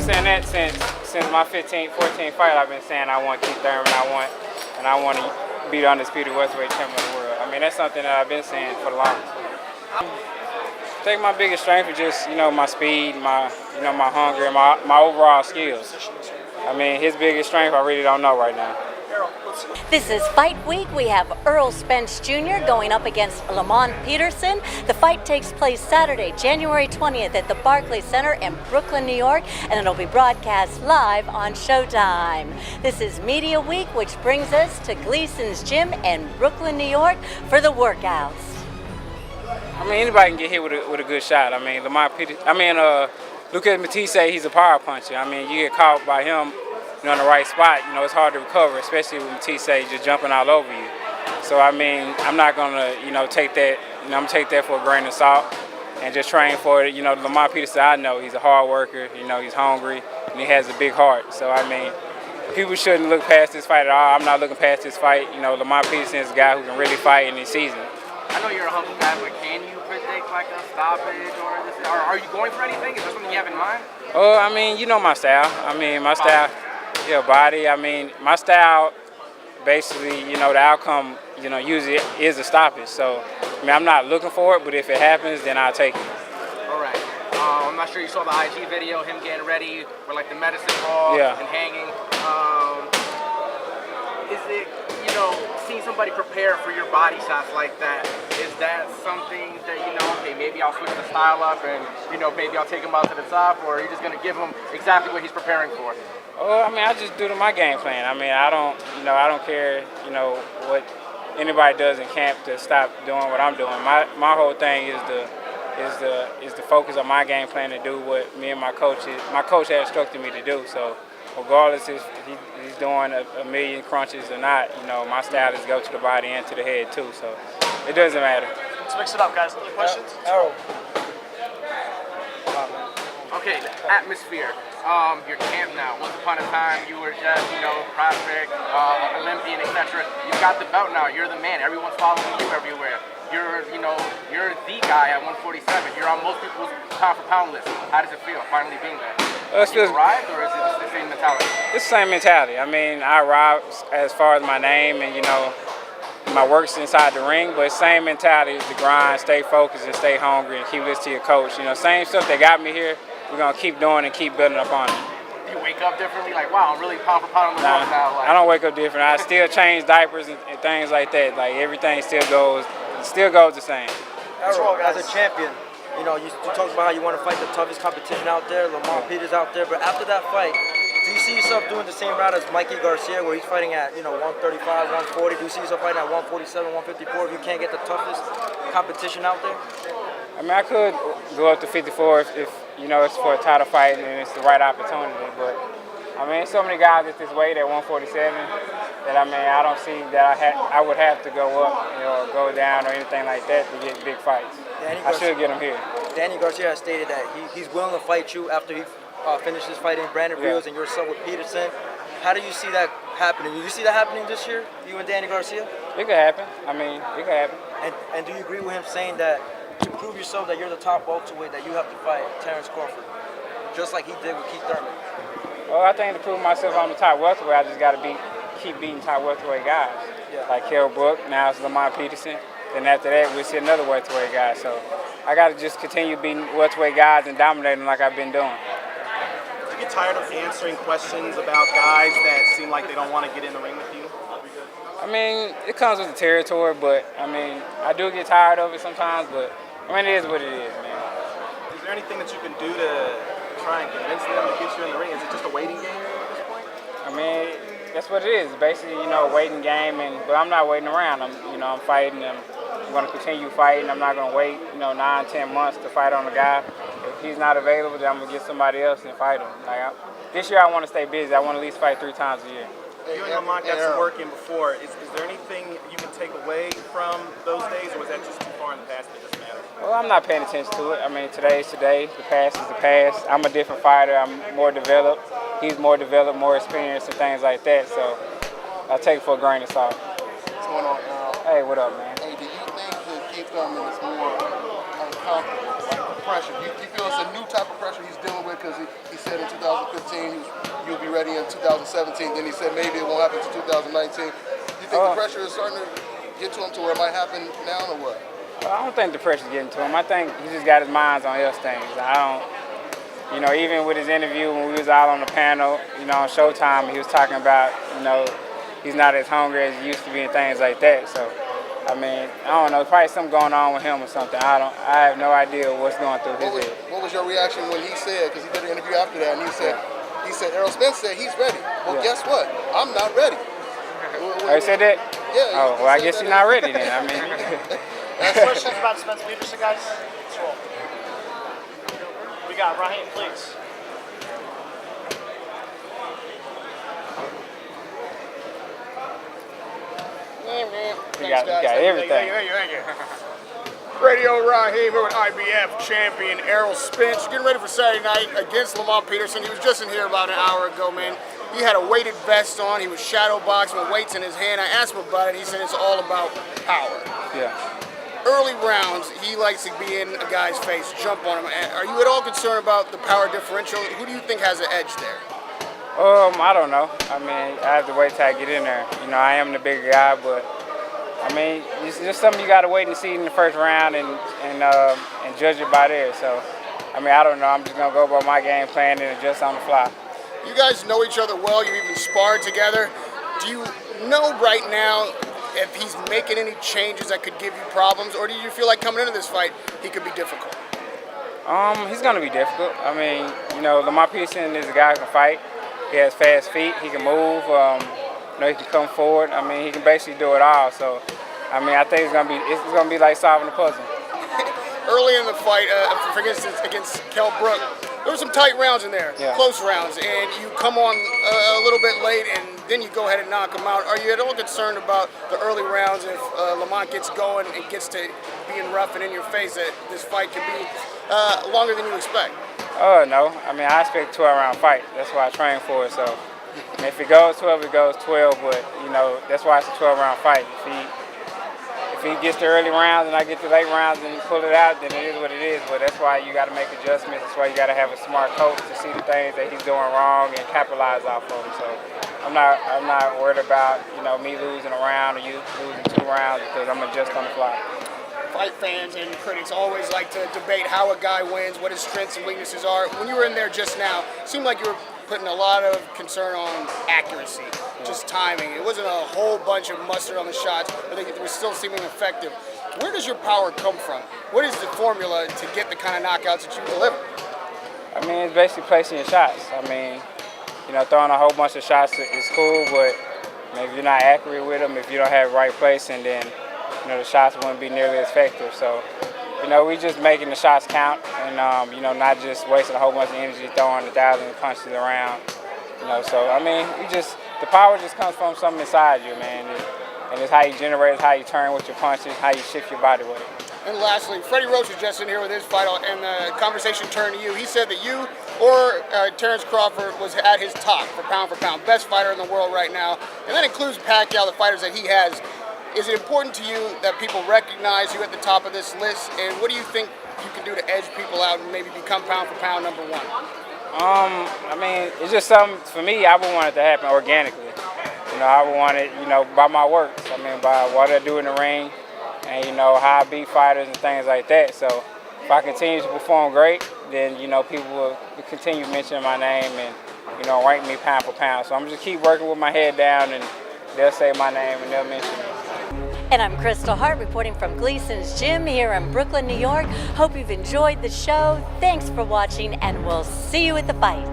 been saying that since my 14th fight. I've been saying I want Keith Thurman, and I want to be the undisputed welterweight champion of the world. I mean, that's something that I've been saying for the longest. I think my biggest strength is just, my speed, my hunger, and my overall skills. I mean, his biggest strength I really don't know right now. This is Fight Week. We have Errol Spence Jr. going up against Lamont Peterson. The fight takes place Saturday, January 20th at the Barclays Center in Brooklyn, New York, and it'll be broadcast live on Showtime. This is Media Week, which brings us to Gleason's Gym in Brooklyn, New York for the workouts. I mean, anybody can get hit with a good shot. I mean, Lucas Matisse, he's a power puncher. I mean, you get caught by him, in the right spot, it's hard to recover, especially with Matisse just jumping all over you. So, I mean, I'm not going to, take that, I'm going to take that for a grain of salt and just train for it. Lamont Peterson, I know he's a hard worker, he's hungry, and he has a big heart. So, I mean, people shouldn't look past this fight at all. I'm not looking past this fight. Lamont Peterson is a guy who can really fight in this season. I know you're a humble guy, but can you predict like a stoppage or are you going for anything? Is there something you have in mind? Oh, I mean, my style. I mean, my style. Yeah, body. I mean, my style, basically, the outcome, usually is a stoppage. So, I mean, I'm not looking for it, but if it happens, then I'll take it. All right. I'm not sure you saw the IG video, him getting ready with like the medicine ball and hanging. Is it, seeing somebody prepare for your body shots like that, is that something that, okay, maybe I'll switch the style up and, maybe I'll take him out to the top, or are you just going to give him exactly what he's preparing for? Oh, I mean, I just do my game plan. I mean, I don't care, what anybody does in camp to stop doing what I'm doing. My whole thing is the focus on my game plan to do what me and my coach has instructed me to do. So, regardless if he's doing a million crunches or not, my style is go to the body and to the head too. So, it doesn't matter. Let's mix it up, guys. Any questions? Errol. Okay, the atmosphere. Your camp now. Once upon a time, you were just, prospect, Olympian, etc. You've got the belt now. You're the man. Everyone's following you everywhere. You're the guy at 147. You're on most people's pound-for-pound list. How does it feel finally being there? Have you arrived, or is it the same mentality? It's the same mentality. I mean, I arrived as far as my name and, my work's inside the ring, but same mentality is to grind, stay focused, and stay hungry, and keep listening to your coach. Same stuff that got me here, we're going to keep doing and keep building upon it. Do you wake up differently? Like, wow, I'm really pound for pound on the ball now. I don't wake up different. I still change diapers and things like that. Like, everything still goes the same. Errol, as a champion, you talked about how you want to fight the toughest competition out there, Lamont Peterson out there, but after that fight, do you see yourself doing the same route as Mikey Garcia, where he's fighting at 135, 140? Do you see yourself fighting at 147, 154 if you can't get the toughest competition out there? I mean, I could go up to 54 if it's for a title fight and it's the right opportunity. But I mean, so many guys at this weight at 147 that I don't see that I would have to go up or go down or anything like that to get big fights. I should get them here. Danny Garcia has stated that he's willing to fight you after he finishes fighting Brandon Rios and yourself with Peterson. How do you see that happening? Do you see that happening this year, you and Danny Garcia? It could happen. I mean, it could happen. And do you agree with him saying that to prove yourself that you're the top welterweight, that you have to fight Terrence Crawford, just like he did with Keith Thurman? Well, I think to prove myself I'm the top welterweight, I just got to keep beating top welterweight guys. Like Kell Brook, now it's Lamont Peterson. Then after that, we'll see another welterweight guy. So I got to just continue beating welterweight guys and dominating like I've been doing. Do you get tired of answering questions about guys that seem like they don't want to get in the ring with you? I mean, it comes with the territory, but I mean, I do get tired of it sometimes, but I mean, it is what it is, man. Is there anything that you can do to try and convince them to get you in the ring? Is it just a waiting game at this point? I mean, that's what it is. Basically, waiting game, but I'm not waiting around. I'm fighting. I'm going to continue fighting. I'm not going to wait, 9-10 months to fight on a guy. If he's not available, then I'm going to get somebody else and fight him. This year, I want to stay busy. I want to at least fight 3 times a year. You and Lamont got some work in before. Is there anything you can take away from those days, or was that just too far in the past that it doesn't matter? Well, I'm not paying attention to it. I mean, today's today. The past is the past. I'm a different fighter. I'm more developed. He's more developed, more experienced, and things like that. So I take it for a grain of salt. What's going on, Errol? Hey, what up, man? Hey, do you think that Keith Thurman is more pressure? Do you feel it's a new type of pressure he's dealing with? Because he said in 2015 you'll be ready in 2017. Then he said maybe it won't happen until 2019. Do you think the pressure is starting to get to him to where it might happen now or what? I don't think the pressure's getting to him. I think he just got his mind on else things. I don't, you know, even with his interview when we was out on the panel, you know, on Showtime, he was talking about, you know, he's not as hungry as he used to be and things like that. So, I mean, I don't know, probably something going on with him or something. I have no idea what's going through his head. What was your reaction when he said, because he did an interview after that, and he said, Errol Spence said he's ready. Well, guess what? I'm not ready. Oh, he said that? Yeah. Oh, well, I guess he's not ready then. I mean. Questions about Spence Peterson, guys? Let's roll. We got Raheem, please. We got everything. Radio Raheem here with IBF champion Errol Spence. Getting ready for Saturday night against Lamont Peterson. He was just in here about an hour ago, man. He had a weighted vest on. He was shadow boxing with weights in his hand. I asked him about it. He said it's all about power. Yeah. Early rounds, he likes to be in a guy's face, jump on him. Are you at all concerned about the power differential? Who do you think has an edge there? I don't know. I mean, I have to wait till I get in there. You know, I am the bigger guy, but I mean, it's just something you got to wait and see in the first round and judge it by there. So, I mean, I don't know. I'm just gonna go by my game plan and adjust on the fly. You guys know each other well. You even sparred together. Do you know right now if he's making any changes that could give you problems, or do you feel like coming into this fight he could be difficult? He's gonna be difficult. I mean, you know, Lamont Peterson is a guy who can fight. He has fast feet. He can move. You know, he can come forward. I mean, he can basically do it all. So, I mean, I think it's gonna be like solving a puzzle. Early in the fight, for instance, against Kell Brook, there were some tight rounds in there, close rounds, and you come on a little bit late, and then you go ahead and knock him out. Are you at all concerned about the early rounds if Lamont gets going and gets to being rough and in your face, that this fight could be longer than you expect? No. I mean, I expect a 12-round fight. That's why I train for it. So, if it goes 12, it goes 12. But you know, that's why it's a 12-round fight. If he gets the early rounds and I get the late rounds and you pull it out, then it is what it is. But that's why you got to make adjustments. That's why you got to have a smart coach to see the things that he's doing wrong and capitalize off of them. So I'm not worried about, you know, me losing a round or you losing 2 rounds because I'm just on the fly. Fight fans and critics always like to debate how a guy wins, what his strengths and weaknesses are. When you were in there just now, it seemed like you were putting a lot of concern on accuracy, just timing. It wasn't a whole bunch of mustard on the shots, but they were still seeming effective. Where does your power come from? What is the formula to get the kind of knockouts that you deliver? I mean, it's basically placing your shots. I mean, you know, throwing a whole bunch of shots is cool, but maybe you're not accurate with them, if you don't have the right placing, then you know, the shots wouldn't be nearly as effective. So, you know, we just making the shots count and, you know, not just wasting a whole bunch of energy throwing 1,000 punches around. You know, so, I mean, the power just comes from something inside you, man. And it's how you generate, it's how you turn with your punches, how you shift your body weight. And lastly, Freddie Roach was just in here with his fight, and the conversation turned to you. He said that you or Terrence Crawford was at his top for pound, best fighter in the world right now. And that includes Pacquiao, the fighters that he has. Is it important to you that people recognize you at the top of this list? And what do you think you can do to edge people out and maybe become pound for pound number 1? I mean, it's just something, for me, I would want it to happen organically. You know, I would want it, you know, by my works. I mean, by what I do in the ring and, you know, how I beat fighters and things like that. So if I continue to perform great, then, you know, people will continue mentioning my name and, you know, rank me pound for pound. So I'm just keep working with my head down and they'll say my name and they'll mention me. And I'm Kristal Hart reporting from Gleason's Gym here in Brooklyn, New York. Hope you've enjoyed the show. Thanks for watching, and we'll see you at the fights.